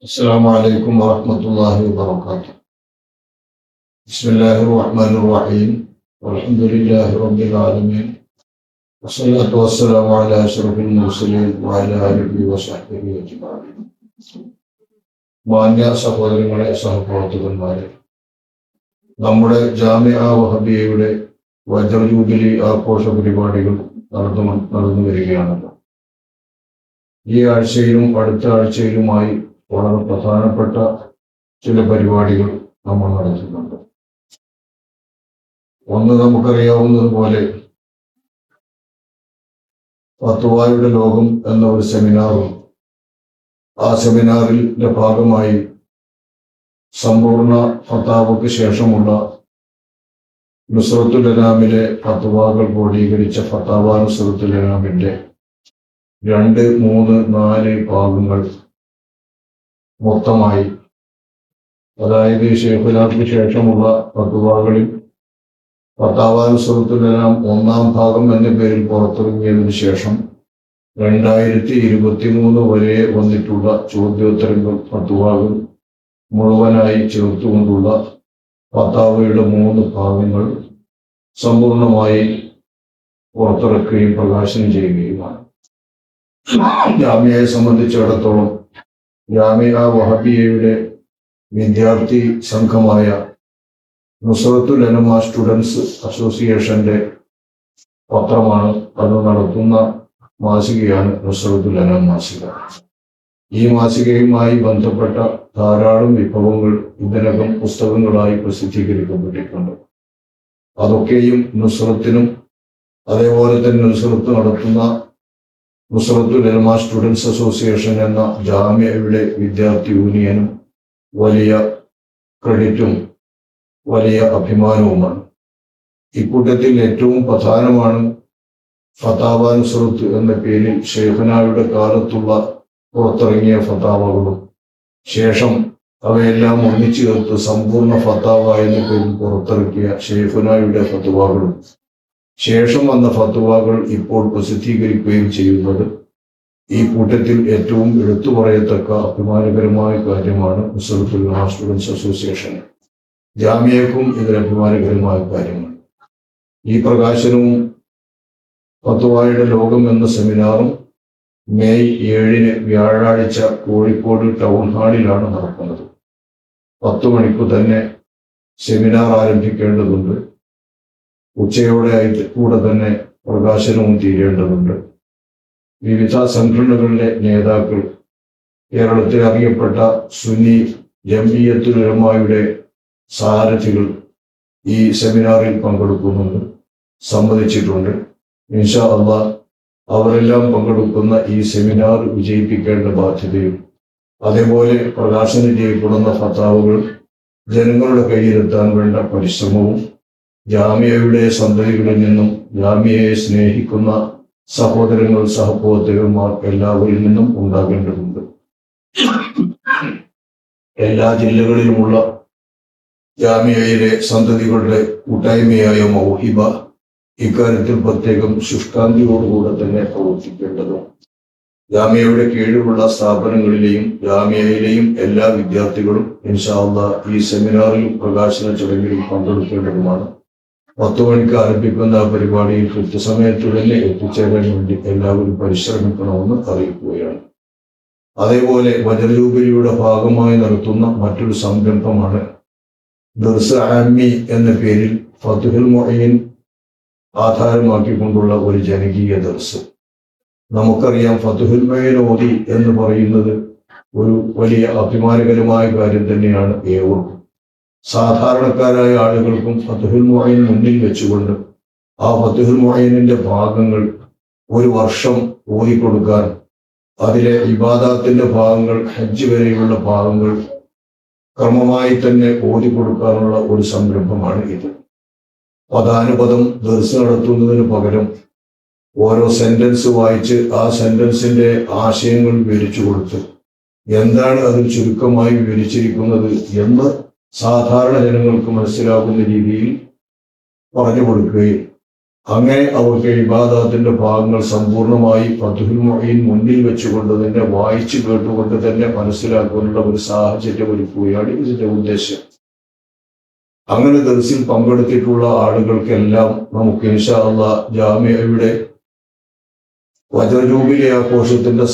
السلام عليكم ورحمة الله وبركاته. بسم الله الرحمن الرحيم. والحمد لله رب العالمين. والصلاة والسلام على أشرف المرسلين وعلى آله وصحبه أجمعين. മാന്യ സഹോദരങ്ങളെ, സഹപ്രവർത്തകന്മാരെ, നമ്മുടെ ജാമിഅ വഹബിയയുടെ വജ്ര ജൂബിലി ആഘോഷ പരിപാടികൾ നടന്നു വരികയാണല്ലോ. ഈ ആഴ്ചയിലും അടുത്ത ആഴ്ചയിലുമായി വളരെ പ്രധാനപ്പെട്ട ചില പരിപാടികൾ നമ്മൾ നടത്തുന്നുണ്ട്. ഒന്ന്, നമുക്കറിയാവുന്നതുപോലെ ഫത്വായുടെ ലോകം എന്ന ഒരു സെമിനാറും, ആ സെമിനാറിന്റെ ഭാഗമായി സമ്പൂർണ്ണ ഫത്താവയ്ക്ക് ശേഷമുള്ള നുസ്രത്തുൽ അനാമിലെ ഫത്വാകൾ ക്രോഡീകരിച്ച ഫത്താവ നുസ്രത്തുൽ അനാമിന്റെ 2, 3, 4 ഭാഗങ്ങൾ മൊത്തമായി, അതായത് ഷെയ്ഖുനാക്ക് ശേഷമുള്ള ഫത്വാകളിൽ ഫത്താവ നുസ്രത്തുൽ അനാം 1-ാം ഭാഗം എന്ന പേരിൽ പുറത്തിറങ്ങിയതിനു ശേഷം 2023 വരെ വന്നിട്ടുള്ള ചോദ്യോത്തരങ്ങൾ, ഫത്വാകൾ മുഴുവനായി ചേർത്തുകൊണ്ടുള്ള ഫത്താവയുടെ 3 ഭാഗങ്ങൾ സമ്പൂർണമായി പുറത്തിറക്കുകയും പ്രകാശനം ചെയ്യുകയുമാണ്. ജാമിയയെ സംബന്ധിച്ചിടത്തോളം ജാമിഅ വഹബിയയുടെ വിദ്യാർത്ഥി സംഘമായ നുസ്രത്തുൽ ഉലമ സ്റ്റുഡൻസ് അസോസിയേഷന്റെ പത്രമാണ്, അത് നടത്തുന്ന മാസികയാണ് നുസ്രത്തുൽ ഉലമ മാസിക. ഈ മാസികയുമായി ബന്ധപ്പെട്ട ധാരാളം വിഭവങ്ങൾ ഇതിനകം പുസ്തകങ്ങളായി പ്രസിദ്ധീകരിക്കപ്പെട്ടിട്ടുണ്ട്. അതൊക്കെയും നുസ്രത്തിനും അതേപോലെ തന്നെ നുസ്രത്ത് നടത്തുന്ന നുസ്രത്തുൽ ഉലമ സ്റ്റുഡൻസ് അസോസിയേഷൻ എന്ന ജാമിഅയുടെ വിദ്യാർത്ഥി യൂണിയനും വലിയ ക്രെഡിറ്റും വലിയ അഭിമാനവുമാണ്. ഇക്കൂട്ടത്തിൽ ഏറ്റവും പ്രധാനമാണ് ഫത്താവ നുസ്രത്ത് എന്ന പേരിൽ ഷെയ്ഖുനായുടെ കാലത്തുള്ള പുറത്തിറങ്ങിയ ഫത്താവകളും ശേഷം അവയെല്ലാം ഒന്നിച്ചു ചേർത്ത് സമ്പൂർണ്ണ ഫത്താവ എന്ന പേരിൽ പുറത്തിറക്കിയ ഷെയ്ഖുനായുടെ ഫത്വാകളും ശേഷം വന്ന ഫത്വാകൾ ഇപ്പോൾ പ്രസിദ്ധീകരിക്കുകയും ചെയ്യുന്നത് ഈ കൂട്ടത്തിൽ ഏറ്റവും എടുത്തു പറയത്തക്ക അഭിമാനകരമായ കാര്യമാണ്. നുസ്രത്തുൽ ഉലമ സ്റ്റുഡൻസ് അസോസിയേഷൻ ജാമിയക്കും ഇതിന് അഭിമാനകരമായ കാര്യമാണ്. ഈ പ്രകാശനവും ഫത്വായുടെ ലോകം എന്ന സെമിനാറും മെയ് 7 വ്യാഴാഴ്ച കോഴിക്കോട് ടൗൺ ഹാളിലാണ് നടക്കുന്നത്. 10 മണിക്ക് തന്നെ സെമിനാർ ആരംഭിക്കേണ്ടതുണ്ട്. ഉച്ചയോടെ കൂടെ തന്നെ പ്രകാശനവും തീരേണ്ടതുണ്ട്. വിവിധ സംഘടനകളിലെ നേതാക്കൾ, കേരളത്തിൽ അറിയപ്പെട്ട സുന്നി ജംഇയ്യത്തുൽ ഉലമായുടെ സാരഥികൾ ഈ സെമിനാറിൽ പങ്കെടുക്കുന്നുണ്ട്, സമ്മതിച്ചിട്ടുണ്ട്. ഇൻഷാ അല്ലാഹ് അവരെല്ലാം പങ്കെടുക്കുന്ന ഈ സെമിനാർ വിജയിപ്പിക്കേണ്ട ബാധ്യതയും അതേപോലെ പ്രകാശനം ചെയ്യപ്പെടുന്ന ഫത്താവുകൾ ജനങ്ങളുടെ കയ്യിലെത്താൻ വേണ്ട പരിശ്രമവും ജാമിയയുടെ സന്തതികളിൽ നിന്നും ജാമിയയെ സ്നേഹിക്കുന്ന സഹോദരങ്ങൾ, സഹപ്രവർത്തകന്മാർ എല്ലാവരിൽ നിന്നും ഉണ്ടാകേണ്ടതുണ്ട്. എല്ലാ ജില്ലകളിലുമുള്ള ജാമിയയിലെ സന്തതികളുടെ കൂട്ടായ്മയായ മൗഹിബ ഇക്കാര്യത്തിൽ പ്രത്യേകം ശുഷ്കാന്തിയോടുകൂടെ തന്നെ പ്രവർത്തിക്കേണ്ടതും ജാമിയയുടെ കീഴിലുള്ള സ്ഥാപനങ്ങളിലെയും ജാമിയയിലെയും എല്ലാ വിദ്യാർത്ഥികളും ഇൻഷാ അല്ലാഹ് ഈ സെമിനാറിലും പ്രകാശന ചടങ്ങിലും പങ്കെടുക്കേണ്ടതുമാണ്. 10 മണിക്ക് ആരംഭിക്കുന്ന പരിപാടിയിൽ കൃത്യസമയത്ത് തന്നെ എത്തിച്ചേരാൻ വേണ്ടി എല്ലാവരും പരിശ്രമിക്കണമെന്ന് അറിയിക്കുകയാണ്. അതേപോലെ വജ്ര ജൂബിലിയുടെ ഭാഗമായി നടത്തുന്ന മറ്റൊരു സംരംഭമാണ് ദർസ് ആമി എന്ന പേരിൽ ഫത്ഹുൽ മുഈൻ ആധാരമാക്കിക്കൊണ്ടുള്ള ഒരു ജനകീയ ദർസ്. നമുക്കറിയാം, ഫത്ഹുൽ മുഈൻ ഓതി എന്ന് പറയുന്നത് ഒരു വലിയ അഭിമാനകരമായ കാര്യം തന്നെയാണ്. ഏവർക്കും സാധാരണക്കാരായ ആളുകൾക്കും ഫത്ഹുൽ മുഈൻ മുന്നിൽ വെച്ചുകൊണ്ട് ആ ഫത്ഹുൽ മുഈനിന്റെ ഭാഗങ്ങൾ ഒരു വർഷം ഓതിക്കൊടുക്കാൻ, അതിലെ ഇബാദാത്തിന്റെ ഭാഗങ്ങൾ, ഹജ്ജ് വരെയുള്ള ഭാഗങ്ങൾ ക്രമമായി തന്നെ ഓതിക്കൊടുക്കാനുള്ള ഒരു സംരംഭമാണ് ഇത്. പദാനുപദം ദർസ് നടത്തുന്നതിന് പകരം ഓരോ സെന്റൻസ് വായിച്ച് ആ സെന്റൻസിന്റെ ആശയങ്ങൾ വിവരിച്ചു കൊടുത്ത് എന്താണ് അതിൽ ചുരുക്കമായി വിവരിച്ചിരിക്കുന്നത് എന്ന് സാധാരണ ജനങ്ങൾക്ക് മനസ്സിലാകുന്ന രീതിയിൽ പറഞ്ഞു കൊടുക്കുകയും അങ്ങനെ അവർക്ക് ഇബാദത്തിന്റെ ഭാഗങ്ങൾ സമ്പൂർണ്ണമായി ഫത്ഹുൽ മുഈൻ മുന്നിൽ വെച്ചുകൊണ്ട് തന്നെ വായിച്ചു കേട്ടുകൊണ്ട് തന്നെ മനസ്സിലാക്കാനുള്ള ഒരു സാഹചര്യം ഒരുക്കുകയാണ് ഇതിന്റെ ഉദ്ദേശം. അങ്ങനെ ദർസിൽ പങ്കെടുത്തിട്ടുള്ള ആളുകൾക്കെല്ലാം നമുക്ക് ഇൻഷാ അല്ലാഹ് ജാമിഅയുടെ വജ്രജൂബിലി ആഘോഷത്തിന്റെ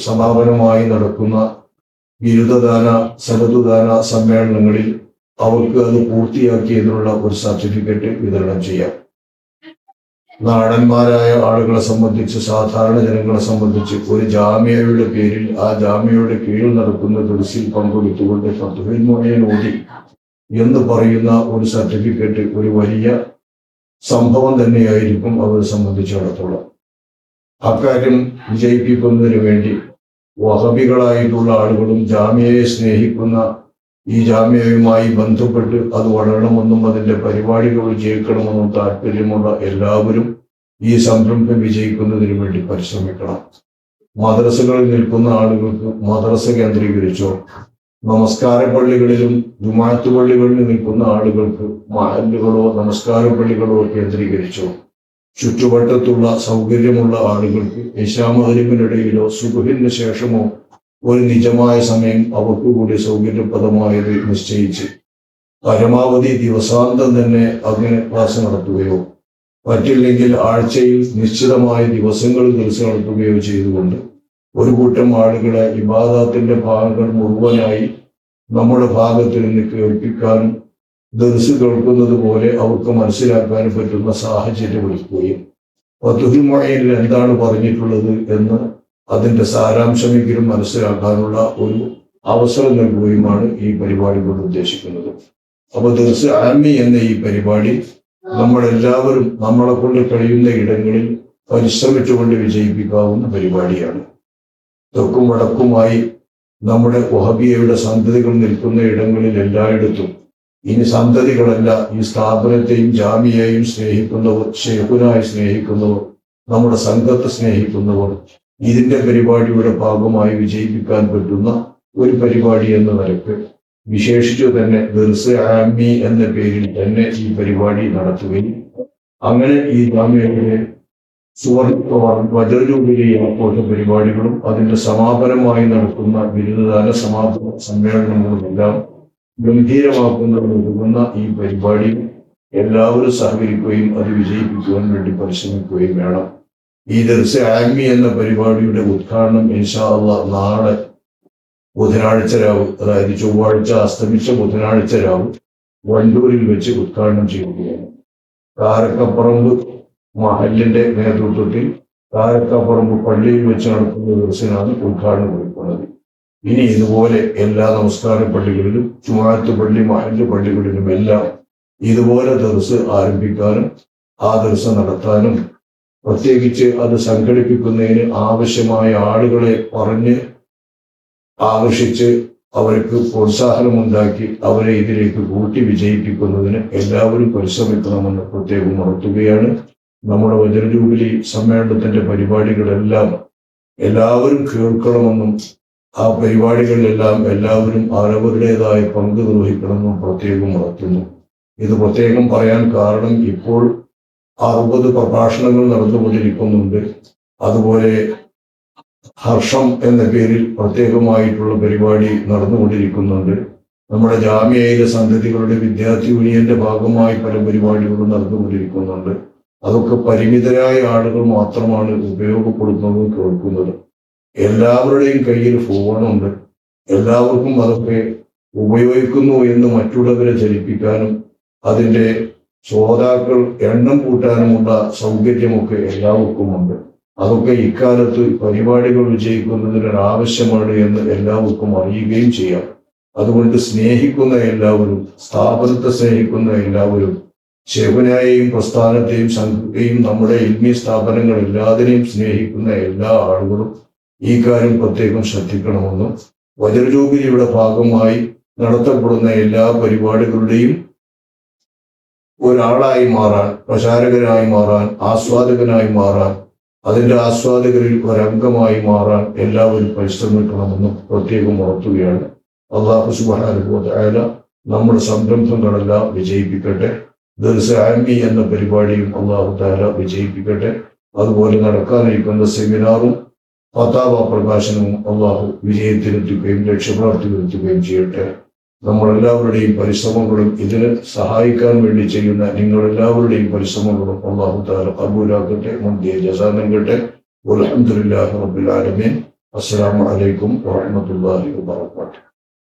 സമാപനമായി നടക്കുന്ന ബിരുദദാന സനതുദാന സമ്മേളനങ്ങളിൽ അവർക്ക് അത് പൂർത്തിയാക്കിയതിനുള്ള ഒരു സർട്ടിഫിക്കറ്റ് വിതരണം ചെയ്യാം. നാടന്മാരായ ആളുകളെ സംബന്ധിച്ച്, സാധാരണ ജനങ്ങളെ സംബന്ധിച്ച് ഒരു ജാമിയയുടെ പേരിൽ ആ ജാമിയയുടെ കീഴിൽ നടക്കുന്ന ദർസിൽ പങ്കെടുത്തുകൊണ്ട് ഫത്ഹുൽ മുഈൻ ഓതി എന്ന് പറയുന്ന ഒരു സർട്ടിഫിക്കറ്റ് ഒരു വലിയ സംഭവം തന്നെയായിരിക്കും അവരെ സംബന്ധിച്ചിടത്തോളം. അക്കാര്യം വിജയിപ്പിക്കുന്നതിന് വേണ്ടി വഹബികളായിട്ടുള്ള ആളുകളും ജാമിയയെ സ്നേഹിക്കുന്ന ഈ ജാമിയയുമായി ബന്ധപ്പെട്ട് അത് വളരണമെന്നും അതിൻ്റെ പരിപാടികൾ വിജയിക്കണമെന്നും താല്പര്യമുള്ള എല്ലാവരും ഈ സംരംഭം വിജയിക്കുന്നതിന് വേണ്ടി പരിശ്രമിക്കണം. മദ്രസകളിൽ നിൽക്കുന്ന ആളുകൾക്ക് മദ്രസ കേന്ദ്രീകരിച്ചോ, നമസ്കാര പള്ളികളിലും ജുമാഅത്ത് പള്ളികളിൽ നിൽക്കുന്ന ആളുകൾക്ക് മഹല്ലുകളോ നമസ്കാര പള്ളികളോ കേന്ദ്രീകരിച്ചോ, ചുറ്റുവട്ടത്തുള്ള സൗകര്യമുള്ള ആളുകൾക്ക് ഇശാ മഗ്‌രിബിനിടയിലോ സുബ്ഹിന് ശേഷമോ ഒരു നിജമായ സമയം അവർക്ക് കൂടി സൗകര്യപ്രദമായത് നിശ്ചയിച്ച് പരമാവധി ദിവസാന്തം തന്നെ അങ്ങനെ ക്ലാസ് നടത്തുകയോ, പറ്റില്ലെങ്കിൽ ആഴ്ചയിൽ നിശ്ചിതമായ ദിവസങ്ങൾ ദിവസം നടത്തുകയോ ചെയ്തുകൊണ്ട് ഒരു കൂട്ടം ആളുകളെ ഇബാദത്തിന്റെ ഭാഗങ്ങൾ മുഴുവനായി നമ്മുടെ ഭാഗത്ത് നിന്ന് കേൾപ്പിക്കാനും ദർസ് കേൾക്കുന്നത് പോലെ അവർക്ക് മനസ്സിലാക്കാനും പറ്റുന്ന സാഹചര്യം ഒരുക്കുകയും ഫത്ഹുൽ മുഈനിൽ എന്താണ് പറഞ്ഞിട്ടുള്ളത് എന്ന് അതിന്റെ സാരാംശമെങ്കിലും മനസ്സിലാക്കാനുള്ള ഒരു അവസരം നൽകുകയുമാണ് ഈ പരിപാടി കൊണ്ട് ഉദ്ദേശിക്കുന്നത്. അപ്പൊ ദർസ് ആമി എന്ന ഈ പരിപാടി നമ്മളെല്ലാവരും നമ്മളെ കൊണ്ട് കഴിയുന്ന ഇടങ്ങളിൽ പരിശ്രമിച്ചുകൊണ്ട് വിജയിപ്പിക്കാവുന്ന പരിപാടിയാണ്. തെക്കും വടക്കുമായി നമ്മുടെ വഹബിയയുടെ സന്തതികൾ നിൽക്കുന്ന ഇടങ്ങളിൽ എല്ലായിടത്തും ഇനി സന്തതികളല്ല, ഈ സ്ഥാപനത്തെയും ജാമിയെയും സ്നേഹിക്കുന്നവർ, ഷെയ്ഖുനായി സ്നേഹിക്കുന്നവർ, നമ്മുടെ സംഘത്തെ സ്നേഹിക്കുന്നവർ ഇതിന്റെ പരിപാടിയുടെ ഭാഗമായി വിജയിപ്പിക്കാൻ പറ്റുന്ന ഒരു പരിപാടി എന്ന നിലക്ക് വിശേഷിച്ചു തന്നെ ദർസ് ആമി എന്ന പേരിൽ തന്നെ ഈ പരിപാടി നടത്തുകയും അങ്ങനെ ഈ ജാമിയയുടെ വജ്രജൂബിലി ആഘോഷ പരിപാടികളും അതിന്റെ സമാപനമായി നടക്കുന്ന ബിരുദദാന സമാപന സമ്മേളനങ്ങളുമെല്ലാം ഗംഭീരമാക്കുന്നതിന് ഈ പരിപാടി എല്ലാവരും സഹകരിക്കുകയും അത് വിജയിപ്പിക്കുവാൻ വേണ്ടി പരിശ്രമിക്കുകയും വേണം. ഈ ദർസ് ആമി എന്ന പരിപാടിയുടെ ഉദ്ഘാടനം ഇൻഷാ അല്ലാഹ് നാളെ ബുധനാഴ്ച രാവ്, അതായത് ചൊവ്വാഴ്ച അസ്തമിച്ച ബുധനാഴ്ച രാവ് വണ്ടൂരിൽ വെച്ച് ഉദ്ഘാടനം ചെയ്യുകയാണ്. കാരക്കപ്പറമ്പ് മഹല്ലിന്റെ നേതൃത്വത്തിൽ കാരക്കപ്പറമ്പ് പള്ളിയിൽ വെച്ച് നടക്കുന്ന ദർസിനാണ് ഉദ്ഘാടനം കൊടുക്കുന്നത്. ഇനി ഇതുപോലെ എല്ലാ നമസ്കാര പള്ളികളിലും ജുമാഅത്ത് പള്ളി മഹല്ല് പള്ളികളിലും എല്ലാം ഇതുപോലെ ദർസ് ആരംഭിക്കാനും ആ ദർസ് നടത്താനും പ്രത്യേകിച്ച് അത് സംഘടിപ്പിക്കുന്നതിന് ആവശ്യമായ ആളുകളെ പറഞ്ഞ് ആകർഷിച്ച് അവർക്ക് പ്രോത്സാഹനമുണ്ടാക്കി അവരെ ഇതിലേക്ക് കൂട്ടി വിജയിപ്പിക്കുന്നതിന് എല്ലാവരും പരിശ്രമിക്കണമെന്ന് പ്രത്യേകം ഉണർത്തുകയാണ്. നമ്മുടെ വജ്രജൂബിലി സമ്മേളനത്തിന്റെ പരിപാടികളെല്ലാം എല്ലാവരും കേൾക്കണമെന്നും ആ പരിപാടികളിലെല്ലാം എല്ലാവരും അവരവരുടേതായ പങ്ക് നിർവഹിക്കണമെന്നും പ്രത്യേകം ഉണർത്തുന്നു. ഇത് പ്രത്യേകം പറയാൻ കാരണം ഇപ്പോൾ 60 പ്രഭാഷണങ്ങൾ നടന്നുകൊണ്ടിരിക്കുന്നുണ്ട്. അതുപോലെ ഹർഷം എന്ന പേരിൽ പ്രത്യേകമായിട്ടുള്ള പരിപാടി നടന്നുകൊണ്ടിരിക്കുന്നുണ്ട്. നമ്മുടെ ജാമിയയിലെ സന്തതികളുടെ വിദ്യാർത്ഥി യൂണിയന്റെ ഭാഗമായി പല പരിപാടികളും നടന്നുകൊണ്ടിരിക്കുന്നുണ്ട്. അതൊക്കെ പരിമിതരായ ആളുകൾ മാത്രമാണ് ഉപയോഗപ്പെടുത്തുന്നതും കേൾക്കുന്നത്. എല്ലാവരുടെയും കയ്യിൽ ഫോണുണ്ട്. എല്ലാവർക്കും അതൊക്കെ ഉപയോഗിക്കുന്നു എന്ന് മറ്റുള്ളവരെ ചലിപ്പിക്കാനും അതിൻ്റെ ശ്രോതാക്കൾ എണ്ണം കൂട്ടാനുമുള്ള സൗകര്യമൊക്കെ എല്ലാവർക്കും ഉണ്ട്. അതൊക്കെ ഇക്കാലത്ത് പരിപാടികൾ വിജയിക്കുന്നതിനൊരാവശ്യമാണ് എന്ന് എല്ലാവർക്കും അറിയുകയും ചെയ്യാം. അതുകൊണ്ട് സ്നേഹിക്കുന്ന എല്ലാവരും, സ്ഥാപനത്തെ സ്നേഹിക്കുന്ന എല്ലാവരും, ഷെയ്ഖുനായെയും പ്രസ്ഥാനത്തെയും സംഘത്തെയും നമ്മുടെ ഇൽമി സ്ഥാപനങ്ങൾ എല്ലാത്തിനെയും സ്നേഹിക്കുന്ന എല്ലാ ആളുകളും ഈ കാര്യം പ്രത്യേകം ശ്രദ്ധിക്കണമെന്നും വജ്രജൂബിലിയുടെ ഭാഗമായി നടത്തപ്പെടുന്ന എല്ലാ പരിപാടികളുടെയും ഒരാളായി മാറാൻ, പ്രചാരകനായി മാറാൻ, ആസ്വാദകനായി മാറാൻ, അതിൻ്റെ ആസ്വാദകരിൽ ഒരംഗമായി മാറാൻ എല്ലാവരും പരിശ്രമിക്കണമെന്നും പ്രത്യേകം ഉണർത്തുകയാണ്. അല്ലാഹു സുബ്ഹാനഹു വ തആല നമ്മുടെ സംരംഭങ്ങളെല്ലാം വിജയിപ്പിക്കട്ടെ. ദർസാമി എന്ന പരിപാടിയും അള്ളാഹു താല വിജയിപ്പിക്കട്ടെ. അതുപോലെ നടക്കാനിരിക്കുന്ന സെമിനാറും ഫതാവ പ്രകാശനവും അള്ളാഹു വിജയത്തിലെത്തിക്കുകയും രക്ഷപ്രാപ്തി വരുത്തുകയും ചെയ്യട്ടെ. നമ്മളെല്ലാവരുടെയും പരിശ്രമങ്ങളും ഇതിന് സഹായിക്കാൻ വേണ്ടി ചെയ്യുന്ന നിങ്ങളെല്ലാവരുടെയും പരിശ്രമങ്ങളും അള്ളാഹു താല കബൂലാക്കട്ടെ, മുന്തിയ ജസാ നൽകട്ടെ. വൽഹംദുലില്ലാഹി റബ്ബിൽ ആലമീൻ. അസ്സലാമു അലൈക്കും വറഹ്മത്തുള്ളാഹി വബറകാതുഹു.